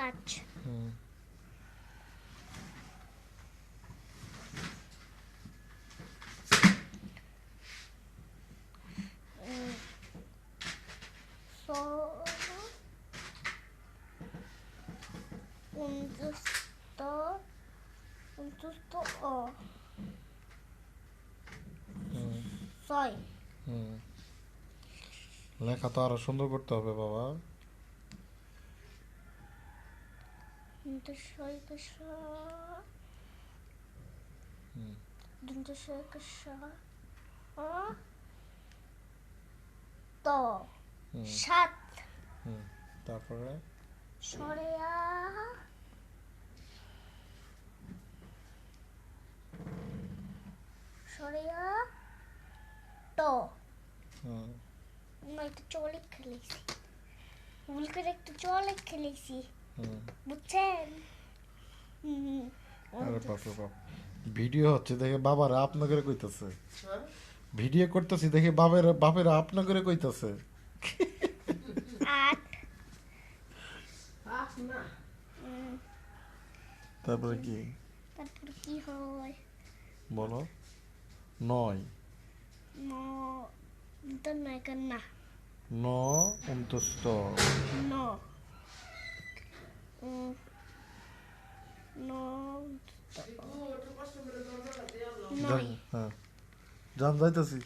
5 হুম ও হুম 6 হুম লেখা তো আরো সুন্দর করতে হবে বাবা। 7 হুম তারপরে সরেয়া সরেয়া ট হুম একটা চলে খেলেছি ভুল করে একটা চলে খেলেছি হুম বুঝছেন হুম আরে বাপ রে বাপ, ভিডিও হচ্ছে দেখে বাবারা আপনা করে কইতাছে, ভিডিও করতেছি দেখে বাপেরা আপনা করে কইতাছে। 8 তারপরে কি তারপর কি হয় বলো? 9 ন তো নয় না 9 অন্তস্থ ন উম, ন যান, নয় হ্যাঁ যান যাইতেছি।